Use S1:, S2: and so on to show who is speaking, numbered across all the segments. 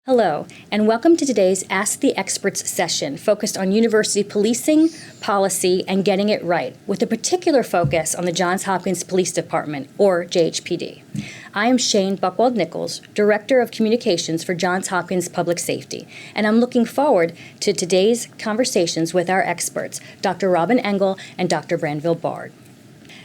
S1: Hello, and welcome to today's Ask the Experts session focused on university policing, policy, and getting it right, with a particular focus on the Johns Hopkins Police Department, or JHPD. I am Shane Buchwald-Nichols, Director of Communications for Johns Hopkins Public Safety, and I'm looking forward to today's conversations with our experts, Dr. Robin Engel and Dr. Branville Bard.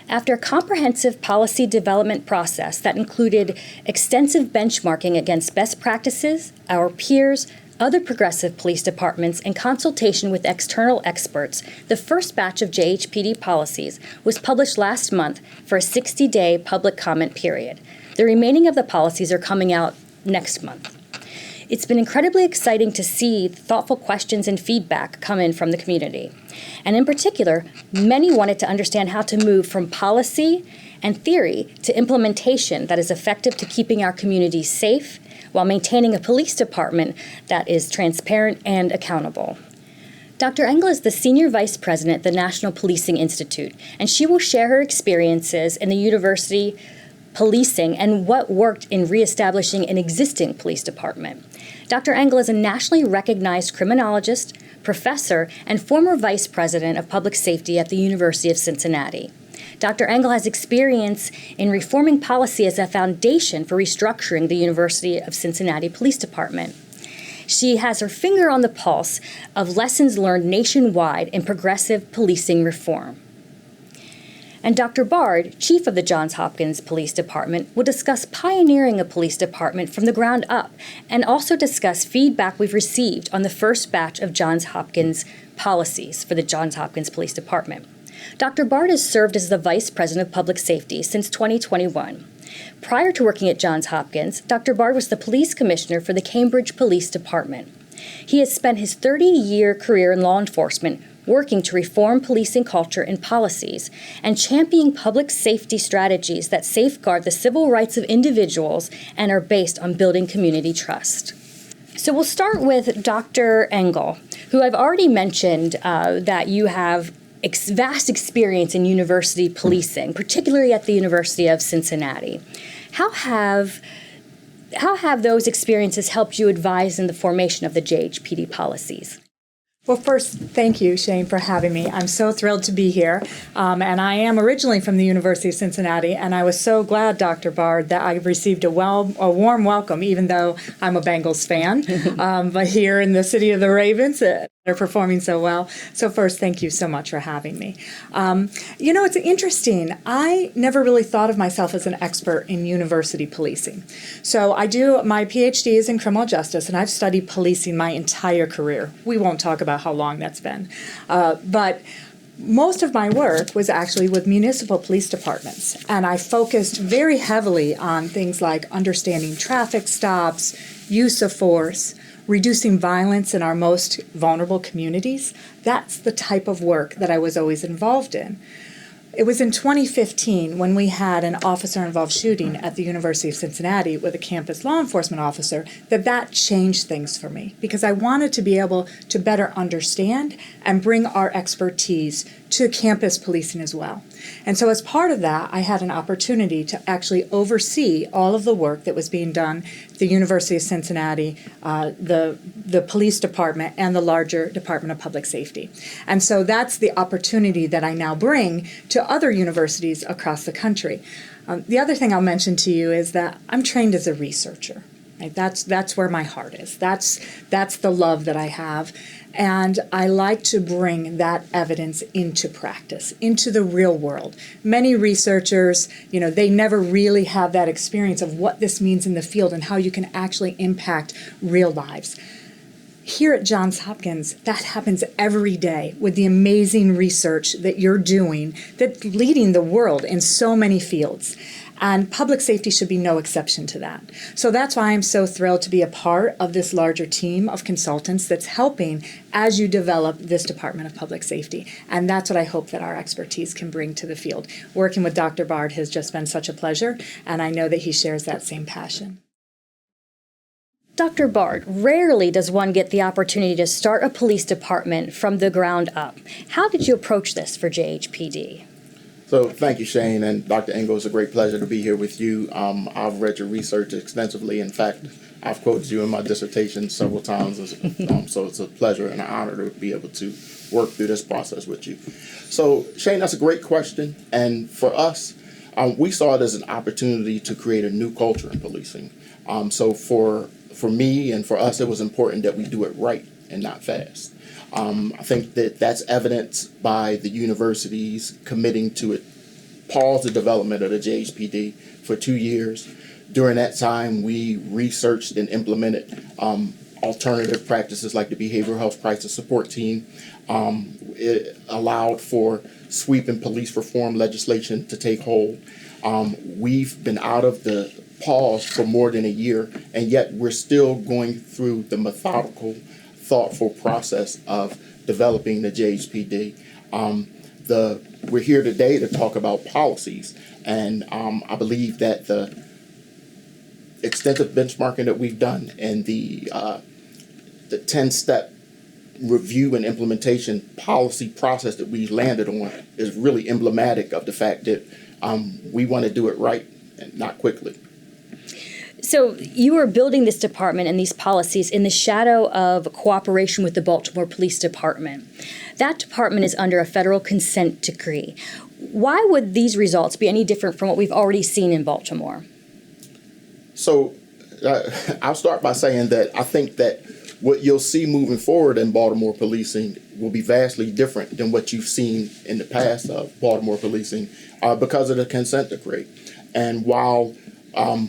S1: After a comprehensive policy development process that included extensive benchmarking against best practices, our peers, other progressive police departments, and consultation with external experts, the first batch of JHPD policies was published last month for a 60-day public comment period. The remaining of the policies are coming out next month. It's been incredibly exciting to see thoughtful questions and feedback come in from the community. And in particular, many wanted to understand how to move from policy and theory to implementation that is effective to keeping our communities safe while maintaining a police department that is transparent and accountable. Dr. Engel is the Senior Vice President at the National Policing Institute, and she will share her experiences in the university policing and what worked in reestablishing an existing police department. Dr. Engel is a nationally recognized criminologist, professor, and former vice president of public safety at the University of Cincinnati. Dr. Engel has experience in reforming policy as a foundation for restructuring the University of Cincinnati Police Department. She has her finger on the pulse of lessons learned nationwide in progressive policing reform. And Dr. Bard, chief of the Johns Hopkins Police Department, will discuss pioneering a police department from the ground up and also discuss feedback we've received on the first batch of Johns Hopkins policies for the Johns Hopkins Police Department. Dr. Bard has served as the Vice President of Public Safety since 2021. Prior to working at Johns Hopkins, Dr. Bard was the Police Commissioner for the Cambridge Police Department. He has spent his 30-year career in law enforcement working to reform policing culture and policies, and championing public safety strategies that safeguard the civil rights of individuals and are based on building community trust. So we'll start with Dr. Engel, who I've already mentioned that you have vast experience in university policing, particularly at the University of Cincinnati. How have those experiences helped you advise in the formation of the JHPD policies?
S2: Well, first, thank you, Shane, for having me. I'm so thrilled to be here. And I am originally from the University of Cincinnati, and I was so glad, Dr. Bard, that I received a warm welcome, even though I'm a Bengals fan. But here in the city of the Ravens, they're performing so well. So first, thank you so much for having me. It's interesting. I never really thought of myself as an expert in university policing. So my PhD is in criminal justice, and I've studied policing my entire career. We won't talk about how long that's been. But most of my work was actually with municipal police departments, and I focused very heavily on things like understanding traffic stops, use of force, reducing violence in our most vulnerable communities. That's the type of work that I was always involved in. It was in 2015 when we had an officer-involved shooting at the University of Cincinnati with a campus law enforcement officer that changed things for me, because I wanted to be able to better understand and bring our expertise to campus policing as well. And so as part of that, I had an opportunity to actually oversee all of the work that was being done at the University of Cincinnati, the police department, and the larger Department of Public Safety. And so that's the opportunity that I now bring to other universities across the country. The other thing I'll mention to you is that I'm trained as a researcher. Right? That's where my heart is. That's the love that I have. And I like to bring that evidence into practice, into the real world. Many researchers, they never really have that experience of what this means in the field and how you can actually impact real lives. Here at Johns Hopkins, that happens every day with the amazing research that you're doing that's leading the world in so many fields. And public safety should be no exception to that. So that's why I'm so thrilled to be a part of this larger team of consultants that's helping as you develop this Department of Public Safety. And that's what I hope that our expertise can bring to the field. Working with Dr. Bard has just been such a pleasure, and I know that he shares that same passion.
S1: Dr. Bard, rarely does one get the opportunity to start a police department from the ground up. How did you approach this for JHPD?
S3: So thank you, Shane, and Dr. Engel. It's a great pleasure to be here with you. I've read your research extensively. In fact, I've quoted you in my dissertation several times, so it's a pleasure and an honor to be able to work through this process with you. So, Shane, that's a great question, and for us, we saw it as an opportunity to create a new culture in policing. So for me and for us, it was important that we do it right and not fast. I think that that's evidenced by the universities committing to it, pause the development of the JHPD for 2 years. During that time, we researched and implemented alternative practices like the Behavioral Health Crisis Support Team. It allowed for sweeping police reform legislation to take hold. We've been out of the pause for more than a year, and yet we're still going through the methodical, thoughtful process of developing the JHPD. We're here today to talk about policies, and I believe that the extensive benchmarking that we've done and the 10-step review and implementation policy process that we landed on is really emblematic of the fact that we want to do it right and not quickly.
S1: So you are building this department and these policies in the shadow of cooperation with the Baltimore Police Department. That department is under a federal consent decree. Why would these results be any different from what we've already seen in Baltimore?
S3: So I'll start by saying that I think that what you'll see moving forward in Baltimore policing will be vastly different than what you've seen in the past of Baltimore policing because of the consent decree. And while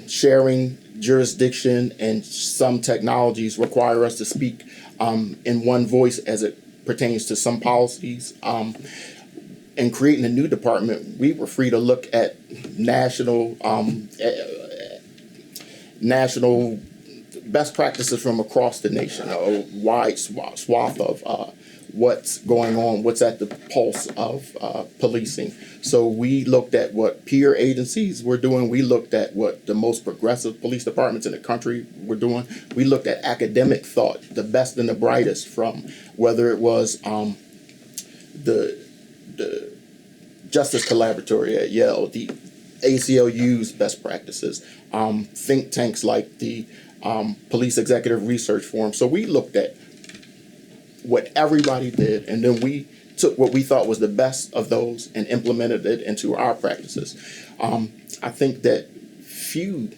S3: sharing jurisdiction and some technologies require us to speak in one voice as it pertains to some policies, in creating a new department, we were free to look at national best practices from across the nation, a wide swath of what's going on, what's at the pulse of policing. So we looked at what peer agencies were doing. We looked at what the most progressive police departments in the country were doing. We looked at academic thought, the best and the brightest, from whether it was the Justice Collaboratory at Yale, the ACLU's best practices, think tanks like the Police Executive Research Forum. So we looked at what everybody did, and then we took what we thought was the best of those and implemented it into our practices. I think that few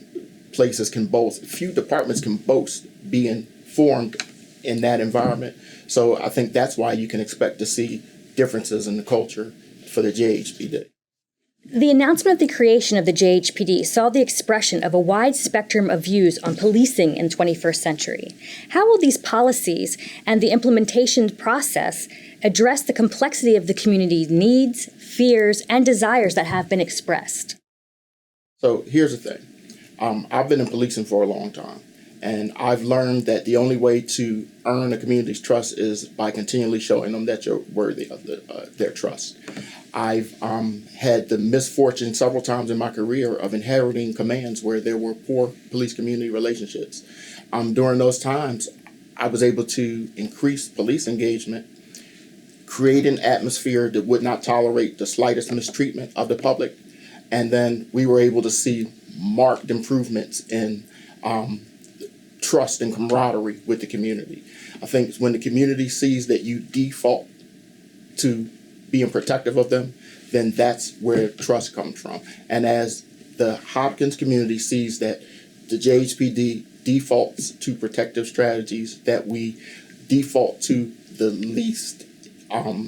S3: departments can boast being formed in that environment. So I think that's why you can expect to see differences in the culture for the JHPD.
S1: The announcement of the creation of the JHPD saw the expression of a wide spectrum of views on policing in the 21st century. How will these policies and the implementation process address the complexity of the community's needs, fears, and desires that have been expressed?
S3: So here's the thing. I've been in policing for a long time, and I've learned that the only way to earn a community's trust is by continually showing them that you're worthy of their trust. I've had the misfortune several times in my career of inheriting commands where there were poor police-community relationships. During those times, I was able to increase police engagement, create an atmosphere that would not tolerate the slightest mistreatment of the public, and then we were able to see marked improvements in trust and camaraderie with the community. I think when the community sees that you default to being protective of them, then that's where trust comes from. And as the Hopkins community sees that the JHPD defaults to protective strategies, that we default to the least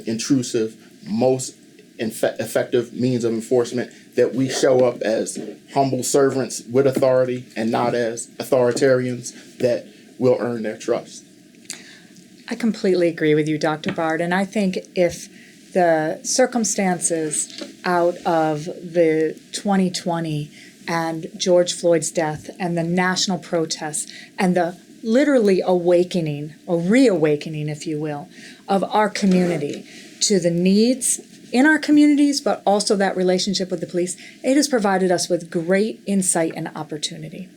S3: intrusive, most effective means of enforcement, that we show up as humble servants with authority and not as authoritarians, that will earn their trust.
S2: I completely agree with you, Dr. Bard, and I think if the circumstances out of the 2020 and George Floyd's death and the national protests and the literally awakening, or reawakening, if you will, of our community to the needs in our communities, but also that relationship with the police, it has provided us with great insight and opportunity.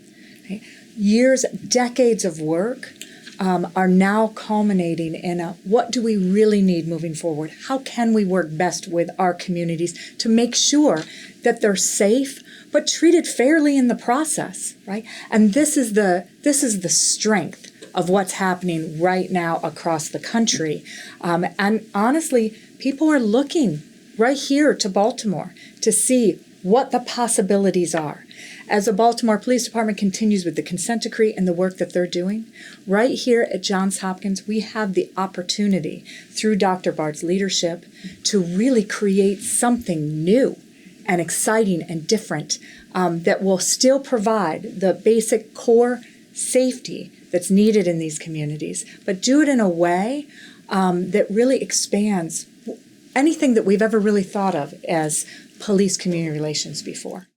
S2: Okay? Years, decades of work are now culminating in what do we really need moving forward? How can we work best with our communities to make sure that they're safe but treated fairly in the process, right? And this is the strength of what's happening right now across the country. And honestly, people are looking right here to Baltimore to see what the possibilities are. As the Baltimore Police Department continues with the consent decree and the work that they're doing, right here at Johns Hopkins, we have the opportunity, through Dr. Bard's leadership, to really create something new and exciting and different that will still provide the basic core safety that's needed in these communities, but do it in a way that really expands anything that we've ever really thought of as police-community relations before.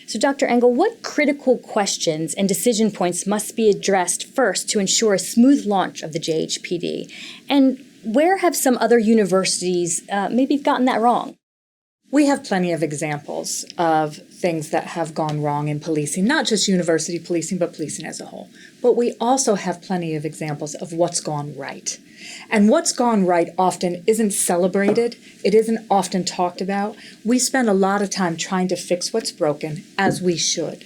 S1: So, Dr. Engel, what critical questions and decision points must be addressed first to ensure a smooth launch of the JHPD? And where have some other universities maybe gotten that wrong?
S2: We have plenty of examples of things that have gone wrong in policing, not just university policing, but policing as a whole. But we also have plenty of examples of what's gone right. And what's gone right often isn't celebrated. It isn't often talked about. We spend a lot of time trying to fix what's broken, as we should.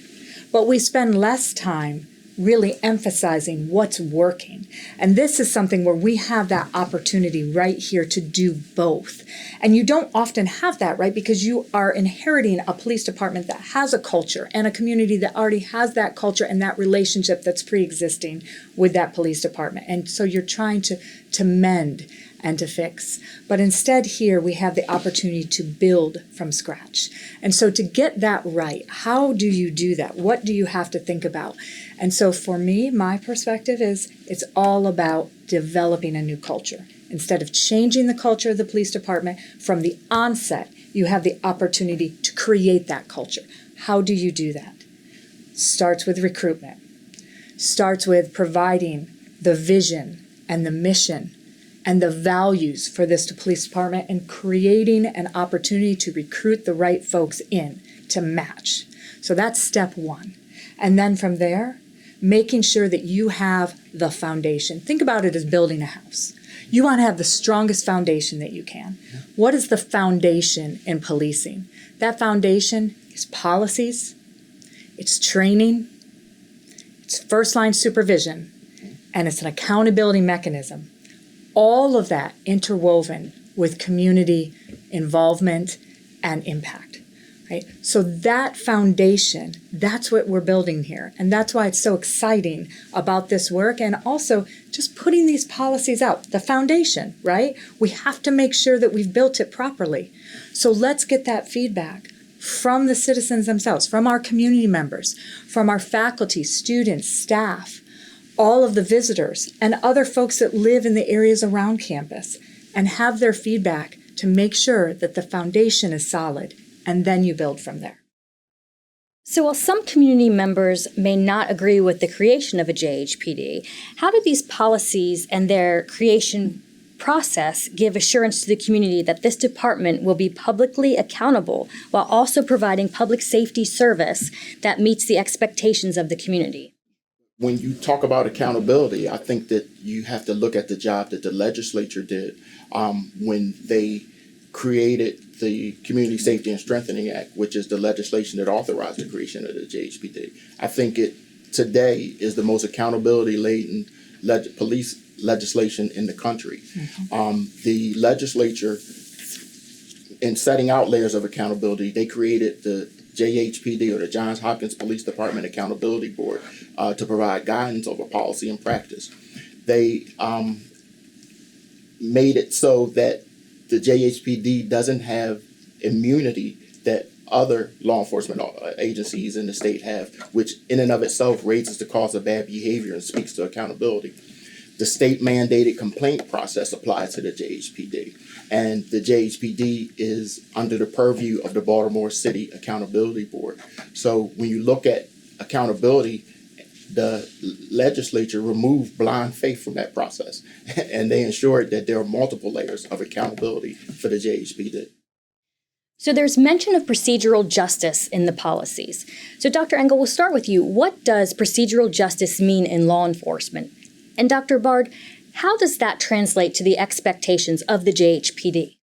S2: But we spend less time really emphasizing what's working. And this is something where we have that opportunity right here to do both. And you don't often have that, right? Because you are inheriting a police department that has a culture and a community that already has that culture and that relationship that's pre-existing with that police department. And so you're trying to mend and to fix. But instead here we have the opportunity to build from scratch. And so to get that right, how do you do that? What do you have to think about? And so for me, my perspective is it's all about developing a new culture. Instead of changing the culture of the police department from the onset, you have the opportunity to create that culture. How do you do that? Starts with recruitment. Starts with providing the vision and the mission and the values for this police department and creating an opportunity to recruit the right folks in to match. So that's step one. And then from there, making sure that you have the foundation. Think about it as building a house. You want to have the strongest foundation that you can. What is the foundation in policing? That foundation is policies, it's training, it's first-line supervision, and it's an accountability mechanism. All of that interwoven with community involvement and impact, right? So that foundation, that's what we're building here. And that's why it's so exciting about this work and also just putting these policies out, the foundation, right? We have to make sure that we've built it properly. So let's get that feedback from the citizens themselves, from our community members, from our faculty, students, staff, all of the visitors and other folks that live in the areas around campus, and have their feedback to make sure that the foundation is solid, and then you build from there.
S1: So while some community members may not agree with the creation of a JHPD, how do these policies and their creation process give assurance to the community that this department will be publicly accountable while also providing public safety service that meets the expectations of the community?
S3: When you talk about accountability, I think that you have to look at the job that the legislature did when they created the Community Safety and Strengthening Act, which is the legislation that authorized the creation of the JHPD. I think it today is the most accountability-laden police legislation in the country. Mm-hmm. The legislature, in setting out layers of accountability, they created the JHPD, or the Johns Hopkins Police Department Accountability Board, to provide guidance over policy and practice. They made it so that the JHPD doesn't have immunity that other law enforcement agencies in the state have, which in and of itself raises the cost of bad behavior and speaks to accountability. the state mandated complaint process applies to the JHPD. And the JHPD is under the purview of the Baltimore City Accountability Board. So when you look at accountability, the legislature removed blind faith from that process. And they ensured that there are multiple layers of accountability for the JHPD.
S1: So there's mention of procedural justice in the policies. So Dr. Engel, we'll start with you. What does procedural justice mean in law enforcement? And Dr. Bard, how does that translate to the expectations of the JHPD?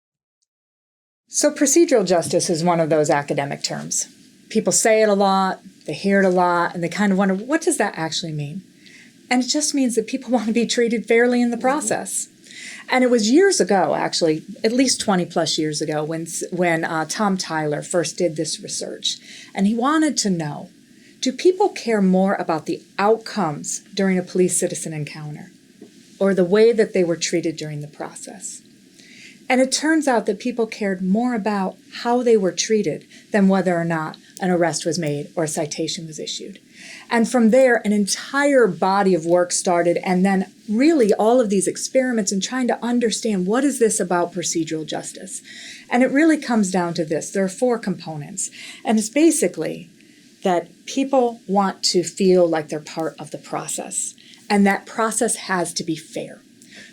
S2: So procedural justice is one of those academic terms. People say it a lot, they hear it a lot, and they kind of wonder, what does that actually mean? And it just means that people want to be treated fairly in the process. And it was years ago, actually, at least 20 plus years ago, when Tom Tyler first did this research. And he wanted to know, do people care more about the outcomes during a police-citizen encounter or the way that they were treated during the process? And it turns out that people cared more about how they were treated than whether or not an arrest was made or a citation was issued. And from there, an entire body of work started, and then really all of these experiments in trying to understand what is this about procedural justice. And it really comes down to this. There are 4 components. And it's basically that people want to feel like they're part of the process. And that process has to be fair.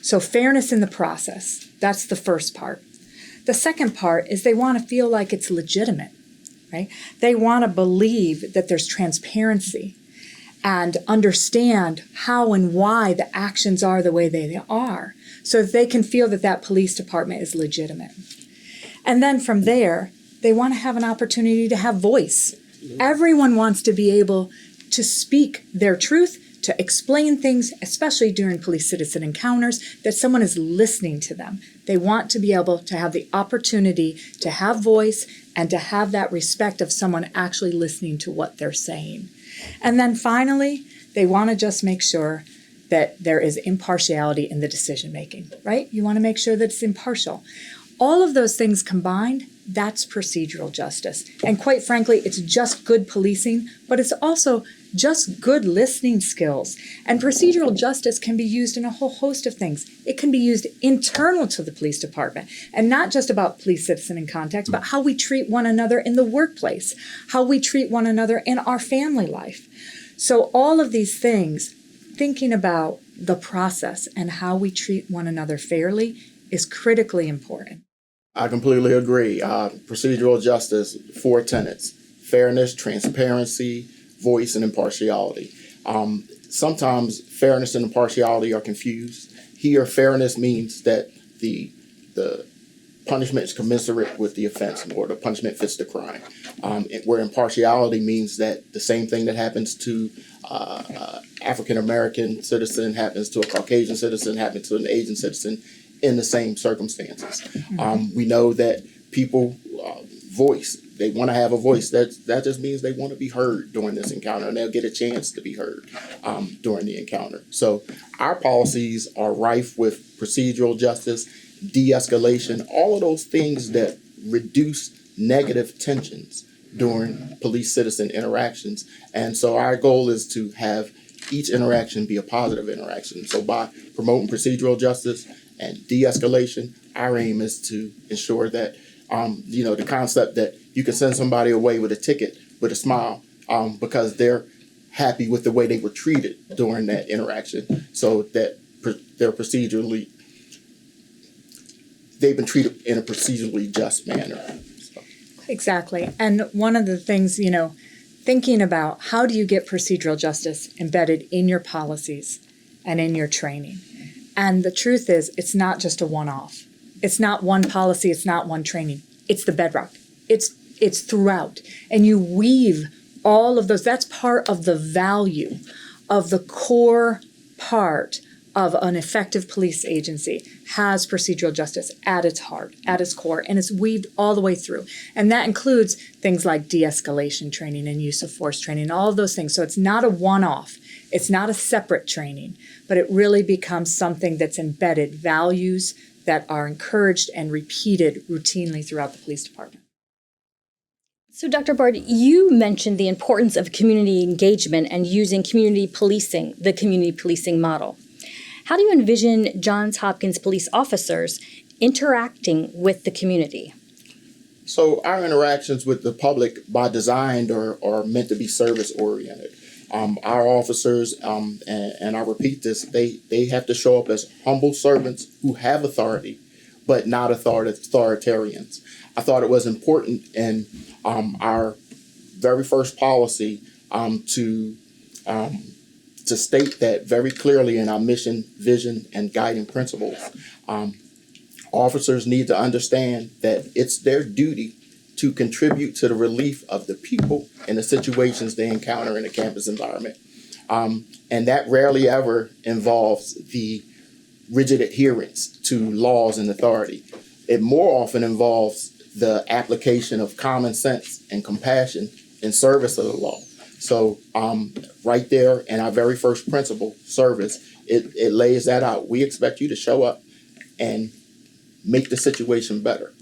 S2: So fairness in the process, that's the first part. The second part is they want to feel like it's legitimate, right? They want to believe that there's transparency and understand how and why the actions are the way they are, so that they can feel that that police department is legitimate. And then from there, they want to have an opportunity to have voice. Everyone wants to be able to speak their truth, to explain things, especially during police-citizen encounters, that someone is listening to them. They want to be able to have the opportunity to have voice and to have that respect of someone actually listening to what they're saying. And then finally, they want to just make sure that there is impartiality in the decision-making, right? You want to make sure that it's impartial. All of those things combined, that's procedural justice. And quite frankly, it's just good policing, but it's also just good listening skills. And procedural justice can be used in a whole host of things. It can be used internal to the police department, and not just about police-citizen in context, but how we treat one another in the workplace, how we treat one another in our family life. So all of these things, thinking about the process and how we treat one another fairly is critically important.
S3: I completely agree. Procedural justice, 4 tenets: fairness, transparency, voice, and impartiality. Sometimes fairness and impartiality are confused. Here, fairness means that the punishment is commensurate with the offense, or the punishment fits the crime. Where impartiality means that the same thing that happens to African-American citizen happens to a Caucasian citizen, happens to an Asian citizen in the same circumstances. We know that people voice. They want to have a voice. That just means they want to be heard during this encounter, and they'll get a chance to be heard during the encounter. So our policies are rife with procedural justice, de-escalation, all of those things that reduce negative tensions during police-citizen interactions. And so our goal is to have each interaction be a positive interaction. So by promoting procedural justice and de-escalation, our aim is to ensure that the concept that you can send somebody away with a ticket with a smile because they're happy with the way they were treated during that interaction, so that they've been treated in a procedurally just manner. So.
S2: Exactly. And one of the things, thinking about how do you get procedural justice embedded in your policies and in your training. And the truth is, it's not just a one-off. It's not one policy, it's not one training. It's the bedrock. It's throughout. And you weave all of those. That's part of the value of the core part of an effective police agency, has procedural justice at its heart, at its core, and it's weaved all the way through. And that includes things like de-escalation training and use of force training, all of those things. So it's not a one-off. It's not a separate training, but it really becomes something that's embedded, values that are encouraged and repeated routinely throughout the police department.
S1: So, Dr. Bard, you mentioned the importance of community engagement and using community policing, the community policing model. How do you envision Johns Hopkins police officers interacting with the community?
S3: So our interactions with the public by design are meant to be service oriented. Our officers, and I repeat this, they have to show up as humble servants who have authority, but not authoritarians. I thought it was important in our very first policy to state that very clearly in our mission, vision, and guiding principles. Officers need to understand that it's their duty to contribute to the relief of the people in the situations they encounter in a campus environment. And that rarely ever involves the rigid adherence to laws and authority. It more often involves the application of common sense and compassion in service of the law. So right there in our very first principle, service, it lays that out. We expect you to show up and make the situation better.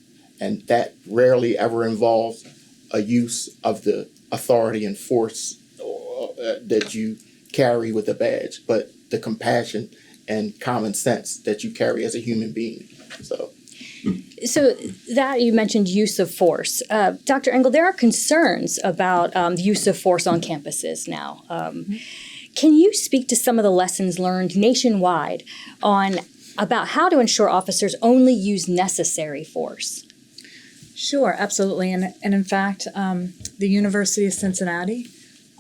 S3: And that rarely ever involves a use of the authority and force that you carry with a badge, but the compassion and common sense that you carry as a human being. So
S1: that you mentioned use of force. Dr. Engel, there are concerns about the use of force on campuses now. Can you speak to some of the lessons learned nationwide about how to ensure officers only use necessary force?
S2: Sure, absolutely. And in fact, the University of Cincinnati,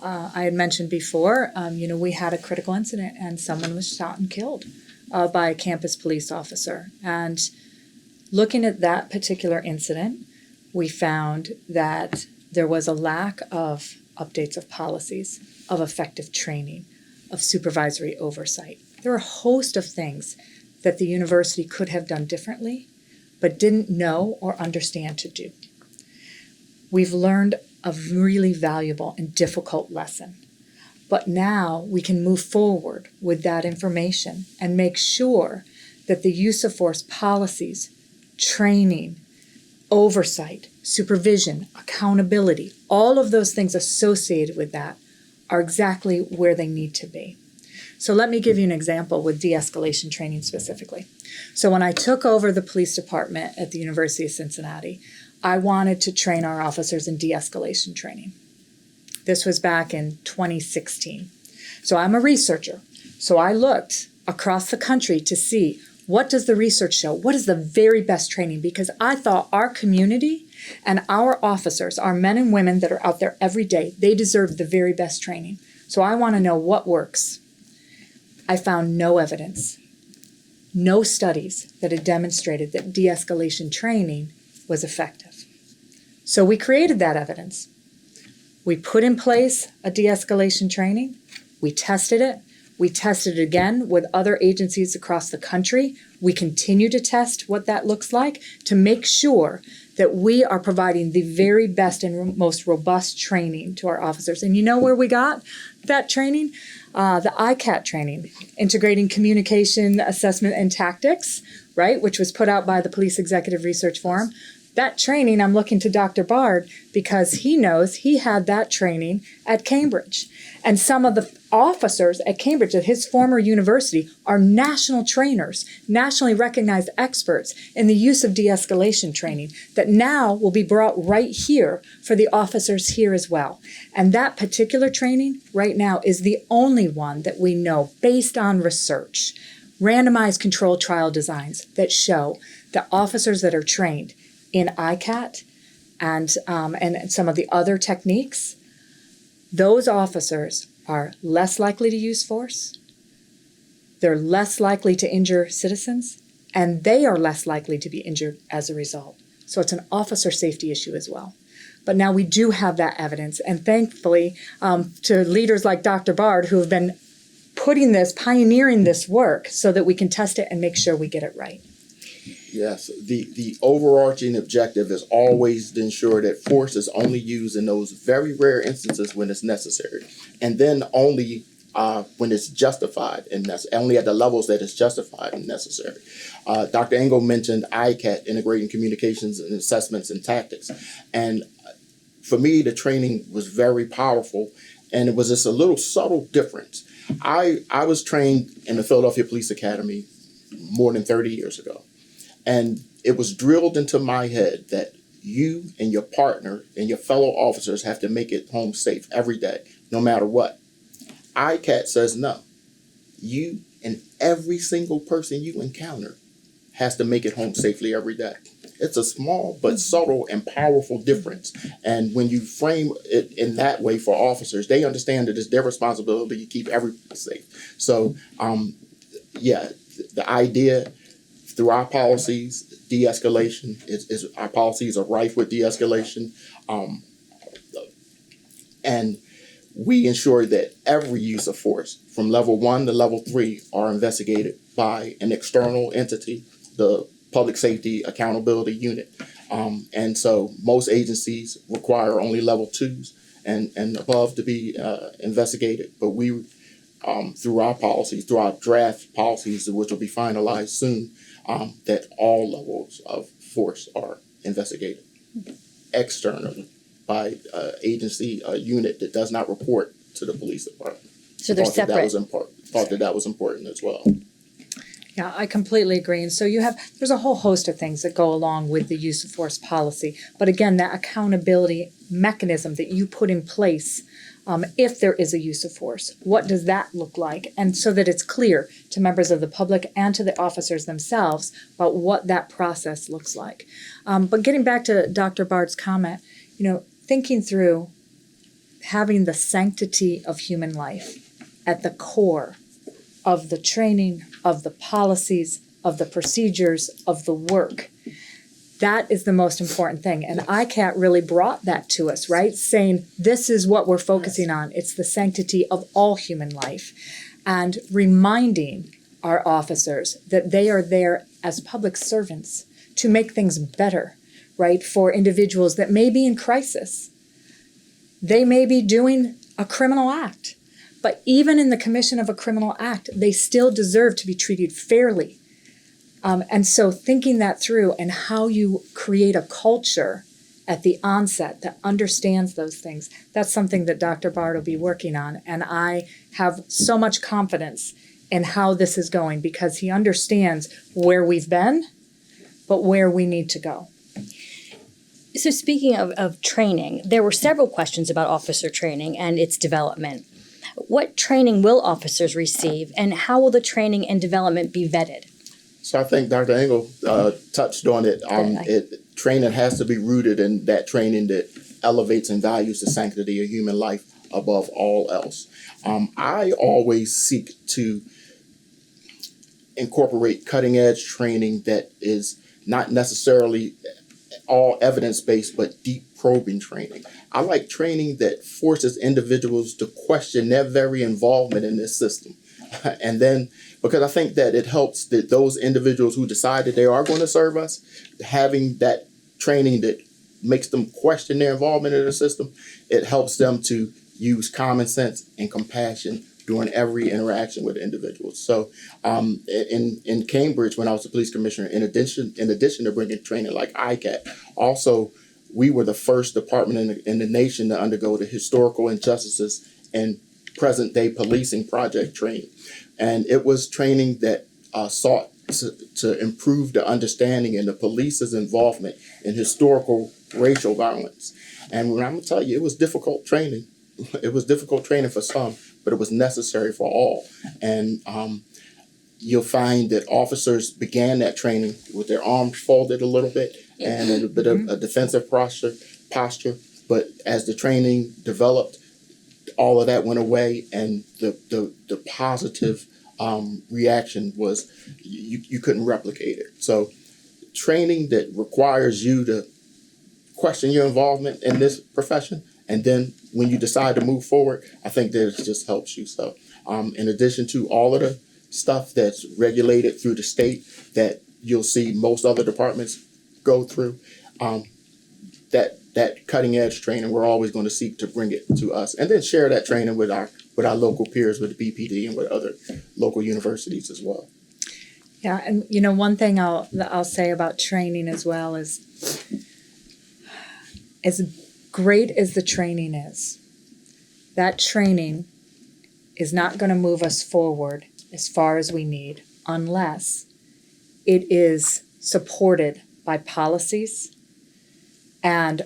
S2: I had mentioned before, we had a critical incident and someone was shot and killed by a campus police officer. And looking at that particular incident, we found that there was a lack of updates of policies, of effective training, of supervisory oversight. There are a host of things that the university could have done differently, but didn't know or understand to do. We've learned a really valuable and difficult lesson, but now we can move forward with that information and make sure that the use of force policies, training, oversight, supervision, accountability, all of those things associated with that are exactly where they need to be. So let me give you an example with de-escalation training specifically. So when I took over the police department at the University of Cincinnati, I wanted to train our officers in de-escalation training. This was back in 2016. So I'm a researcher. So I looked across the country to see what does the research show? What is the very best training? Because I thought our community and our officers, our men and women that are out there every day, they deserve the very best training. So I want to know what works. I found no evidence, no studies that had demonstrated that de-escalation training was effective. So we created that evidence. We put in place a de-escalation training. We tested it. We tested it again with other agencies across the country. We continue to test what that looks like to make sure that we are providing the very best and most robust training to our officers. And you know where we got that training? The ICAT training, Integrating Communication, Assessment, and Tactics, right, which was put out by the Police Executive Research Forum. That training, I'm looking to Dr. Bard because he knows he had that training at Cambridge. And some of the officers at Cambridge, at his former university, are national trainers, nationally recognized experts in the use of de-escalation training that now will be brought right here for the officers here as well. And that particular training right now is the only one that we know based on research, randomized controlled trial designs that show that officers that are trained in ICAT and some of the other techniques, those officers are less likely to use force, they're less likely to injure citizens, and they are less likely to be injured as a result. So it's an officer safety issue as well. But now we do have that evidence, and thankfully to leaders like Dr. Bard who have been pioneering this work so that we can test it and make sure we get it right.
S3: Yes, the overarching objective is always to ensure that force is only used in those very rare instances when it's necessary, and then only when it's justified and only at the levels that it's justified and necessary. Dr. Engel mentioned ICAT, Integrating Communications and Assessments and Tactics, and for me, the training was very powerful, and it was just a little subtle difference. I was trained in the Philadelphia Police Academy more than 30 years ago. And it was drilled into my head that you and your partner and your fellow officers have to make it home safe every day, no matter what. ICAT says no. You and every single person you encounter has to make it home safely every day. It's a small but subtle and powerful difference. And when you frame it in that way for officers, they understand that it's their responsibility to keep everyone safe. So, the idea through our policies, de-escalation is our policies are rife with de-escalation. And we ensure that every use of force from level 1 to level 3 are investigated by an external entity, the Public Safety Accountability Unit. And so most agencies require only level 2s and above to be investigated. But we, through our policies, through our draft policies, which will be finalized soon, that all levels of force are investigated externally by agency, a unit that does not report to the police department.
S1: So they're separate.
S3: Thought that was important as well.
S2: Yeah, I completely agree. And so there's a whole host of things that go along with the use of force policy. But again, that accountability mechanism that you put in place, if there is a use of force, what does that look like? And so that it's clear to members of the public and to the officers themselves about what that process looks like. But getting back to Dr. Bard's comment, thinking through having the sanctity of human life at the core of the training, of the policies, of the procedures, of the work. That is the most important thing. And ICAT really brought that to us, right? Saying this is what we're focusing on. It's the sanctity of all human life. And reminding our officers that they are there as public servants to make things better, right? For individuals that may be in crisis. They may be doing a criminal act. But even in the commission of a criminal act, they still deserve to be treated fairly. And so thinking that through and how you create a culture at the onset that understands those things, that's something that Dr. Bard will be working on. And I have so much confidence in how this is going because he understands where we've been, but where we need to go.
S1: So speaking of training, there were several questions about officer training and its development. What training will officers receive, and how will the training and development be vetted?
S3: So I think Dr. Engel touched on it. Training has to be rooted in that training that elevates and values the sanctity of human life above all else. I always seek to incorporate cutting-edge training that is not necessarily all evidence-based, but deep probing training. I like training that forces individuals to question their very involvement in this system. And then, because I think that it helps that those individuals who decide that they are going to serve us, having that training that makes them question their involvement in the system, it helps them to use common sense and compassion during every interaction with individuals. So in Cambridge, when I was the police commissioner, in addition to bringing training like ICAT, also we were the first department in the nation to undergo the historical injustices and present day policing project training. And it was training that sought to improve the understanding and the police's involvement in historical racial violence. And when I'm gonna tell you, it was difficult training. It was difficult training for some, but it was necessary for all. And you'll find that officers began that training with their arms folded a little bit and a bit of a defensive posture. But as the training developed, all of that went away, and the positive reaction was you couldn't replicate it. So training that requires you to question your involvement in this profession, and then when you decide to move forward, I think that it just helps you. So in addition to all of the stuff that's regulated through the state that you'll see most other departments go through, that cutting edge training, we're always going to seek to bring it to us, and then share that training with our local peers, with the BPD and with other local universities as well.
S2: Yeah, and one thing I'll say about training as well is, as great as the training is, that training is not going to move us forward as far as we need unless it is supported by policies and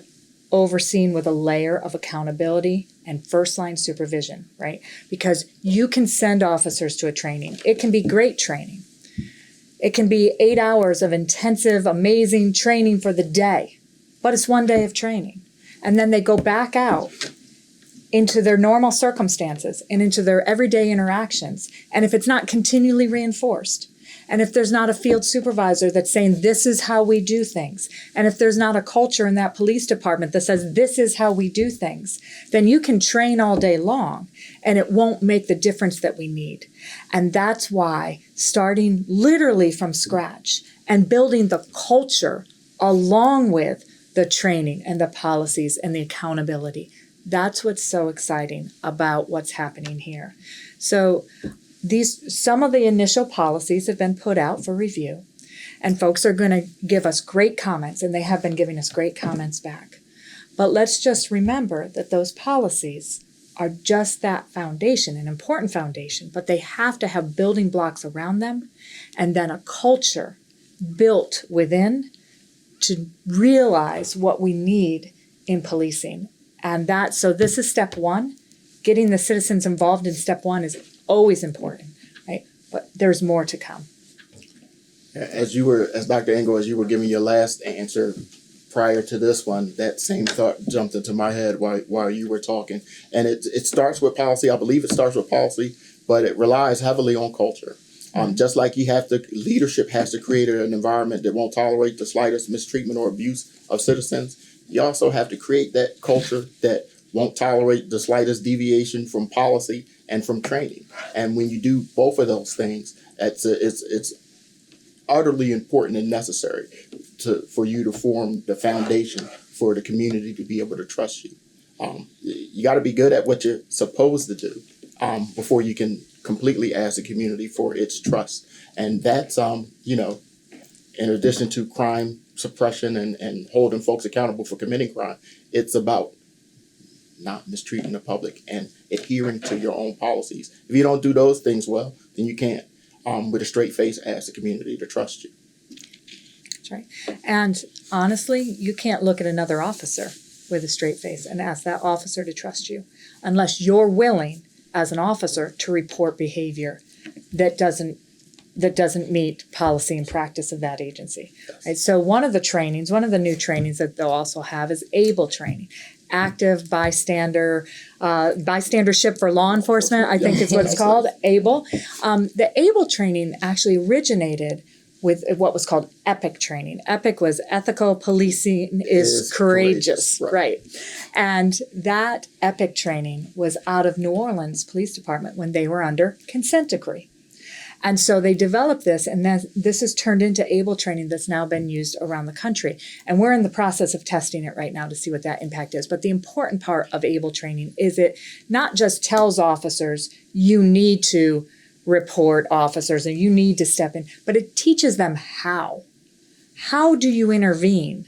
S2: overseen with a layer of accountability and first-line supervision, right? Because you can send officers to a training. It can be great training. It can be 8 hours of intensive, amazing training for the day, but it's 1 day of training. And then they go back out into their normal circumstances and into their everyday interactions. And if it's not continually reinforced, and if there's not a field supervisor that's saying this is how we do things, and if there's not a culture in that police department that says this is how we do things, then you can train all day long and it won't make the difference that we need. And that's why starting literally from scratch and building the culture along with the training and the policies and the accountability, that's what's so exciting about what's happening here. So some of the initial policies have been put out for review, and folks are going to give us great comments, and they have been giving us great comments back. But let's just remember that those policies are just that foundation, an important foundation, but they have to have building blocks around them and then a culture built within to realize what we need in policing. And so this is step one. Getting the citizens involved in step one is always important, right? But there's more to come.
S3: As Dr. Engel, as you were giving your last answer prior to this one, that same thought jumped into my head while you were talking. And it starts with policy. I believe it starts with policy, but it relies heavily on culture. Just like leadership has to create an environment that won't tolerate the slightest mistreatment or abuse of citizens. You also have to create that culture that won't tolerate the slightest deviation from policy and from training. And when you do both of those things, it's utterly important and necessary for you to form the foundation for the community to be able to trust you. You got to be good at what you're supposed to do before you can completely ask the community for its trust. And that's, in addition to crime suppression and holding folks accountable for committing crime, it's about not mistreating the public and adhering to your own policies. If you don't do those things well, then you can't, with a straight face, ask the community to trust you.
S2: That's right. And honestly, you can't look at another officer with a straight face and ask that officer to trust you unless you're willing as an officer to report behavior that doesn't meet policy and practice of that agency. Right? So one of the new trainings that they'll also have is ABLE training. Active bystandership for law enforcement, I think is what it's called, ABLE. The ABLE training actually originated with what was called EPIC training. EPIC was ethical policing is courageous, right? And that EPIC training was out of New Orleans Police Department when they were under consent decree. And so they developed this, and then this has turned into ABLE training that's now been used around the country. And we're in the process of testing it right now to see what that impact is. But the important part of ABLE training is it not just tells officers you need to report officers and you need to step in, but it teaches them how. How do you intervene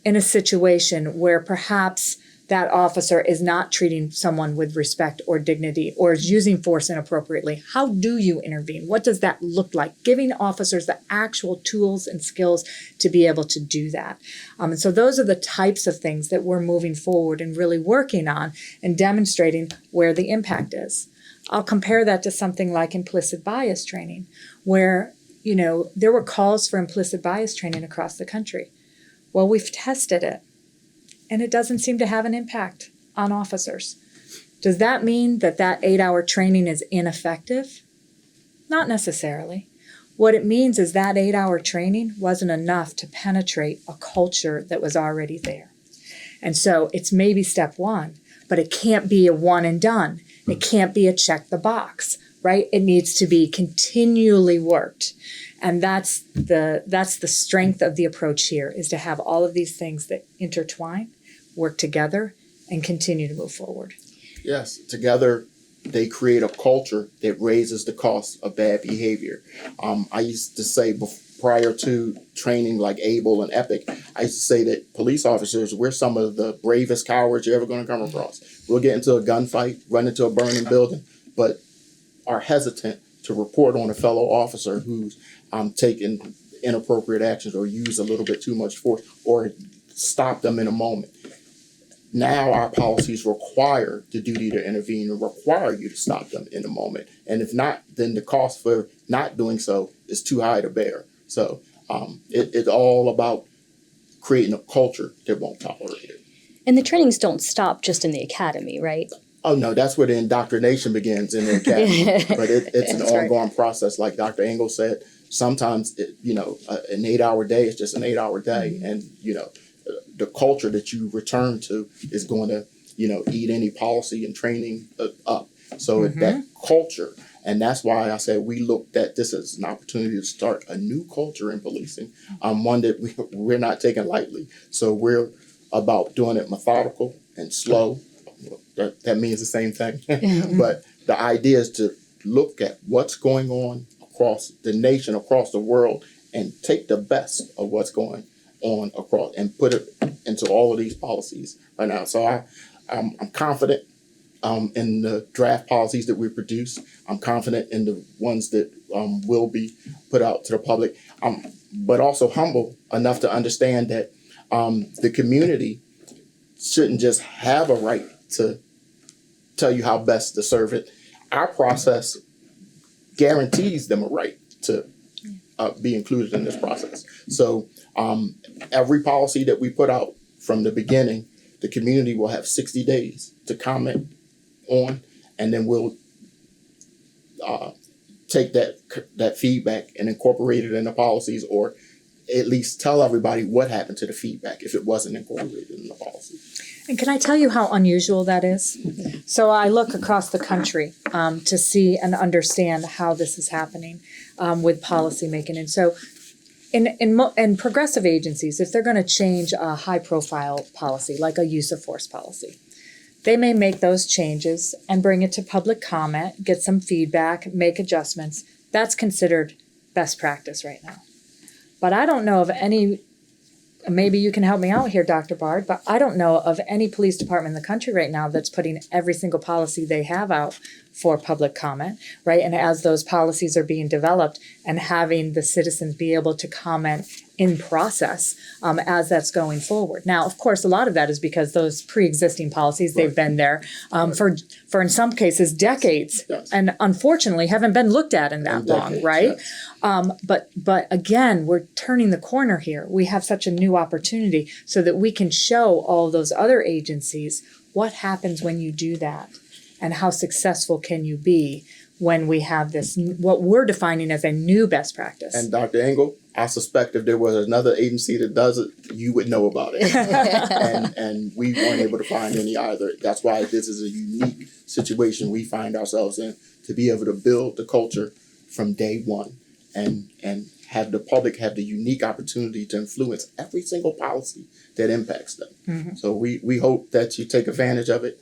S2: in a situation where perhaps that officer is not treating someone with respect or dignity or is using force inappropriately? How do you intervene? What does that look like? Giving officers the actual tools and skills to be able to do that. And so those are the types of things that we're moving forward and really working on and demonstrating where the impact is. I'll compare that to something like implicit bias training, where, there were calls for implicit bias training across the country. Well, we've tested it, and it doesn't seem to have an impact on officers. Does that mean that 8-hour training is ineffective? Not necessarily. What it means is that 8-hour training wasn't enough to penetrate a culture that was already there. And so it's maybe step one, but it can't be a one and done. It can't be a check the box, right? It needs to be continually worked. And that's the strength of the approach here, is to have all of these things that intertwine, work together, and continue to move forward.
S3: Yes, together they create a culture that raises the cost of bad behavior. I used to say prior to training like ABLE and EPIC, I used to say that police officers, we're some of the bravest cowards you're ever going to come across. We'll get into a gunfight, run into a burning building, but are hesitant to report on a fellow officer who's taken inappropriate actions or used a little bit too much force or stop them in a moment. Now our policies require the duty to intervene and require you to stop them in a moment. And if not, then the cost for not doing so is too high to bear. So it's all about creating a culture that won't tolerate it.
S1: And the trainings don't stop just in the academy, right?
S3: Oh, no, that's where the indoctrination begins in the academy. But it's an ongoing process. Like Dr. Engel said, sometimes, an 8-hour day is just an 8-hour day. And, the culture that you return to is going to, eat any policy and training up. So that culture, and that's why I said we looked at this as an opportunity to start a new culture in policing, one that we're not taking lightly. So we're about doing it methodical and slow. That means the same thing. But the idea is to look at what's going on across the nation, across the world, and take the best of what's going on across and put it into all of these policies right now. So I'm confident in the draft policies that we produce. I'm confident in the ones that will be put out to the public, but also humble enough to understand that the community shouldn't just have a right to tell you how best to serve it. Our process guarantees them a right to be included in this process. So every policy that we put out from the beginning, the community will have 60 days to comment on, and then we'll take that feedback and incorporate it in the policies, or at least tell everybody what happened to the feedback if it wasn't incorporated in the policy.
S2: And can I tell you how unusual that is? So I look across the country to see and understand how this is happening with policymaking. And so in progressive agencies, if they're going to change a high-profile policy, like a use of force policy, they may make those changes and bring it to public comment, get some feedback, make adjustments. That's considered best practice right now. But I don't know of any, maybe you can help me out here, Dr. Bard, but I don't know of any police department in the country right now that's putting every single policy they have out for public comment, right? And as those policies are being developed and having the citizens be able to comment in process as that's going forward. Now, of course, a lot of that is because those pre-existing policies, they've been there for in some cases decades, and unfortunately haven't been looked at in that long, right? But again, we're turning the corner here. We have such a new opportunity so that we can show all those other agencies what happens when you do that, and how successful can you be when we have this, what we're defining as a new best practice.
S3: And Dr. Engel, I suspect if there was another agency that does it, you would know about it. and we weren't able to find any either. That's why this is a unique situation we find ourselves in, to be able to build the culture from day one and have the public have the unique opportunity to influence every single policy that impacts them. Mm-hmm. So we hope that you take advantage of it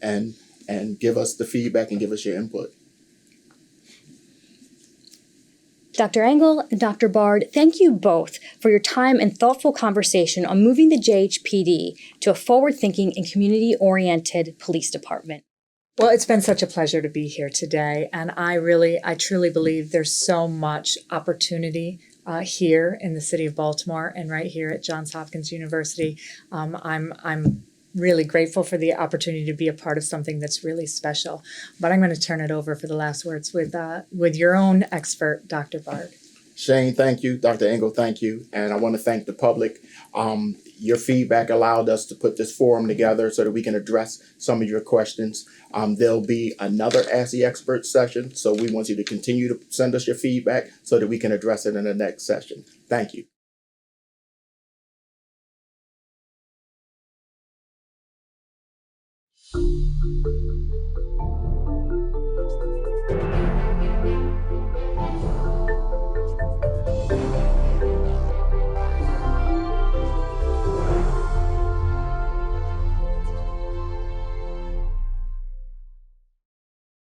S3: and give us the feedback and give us your input.
S1: Dr. Engel and Dr. Bard, thank you both for your time and thoughtful conversation on moving the JHPD to a forward-thinking and community-oriented police department.
S2: Well, it's been such a pleasure to be here today, and I truly believe there's so much opportunity here in the city of Baltimore and right here at Johns Hopkins University. I'm really grateful for the opportunity to be a part of something that's really special. But I'm going to turn it over for the last words with your own expert, Dr. Bard.
S3: Shane, thank you. Dr. Engel, thank you. And I want to thank the public. Your feedback allowed us to put this forum together so that we can address some of your questions. There'll be another Ask the Expert session, so we want you to continue to send us your feedback so that we can address it in the next session. Thank you.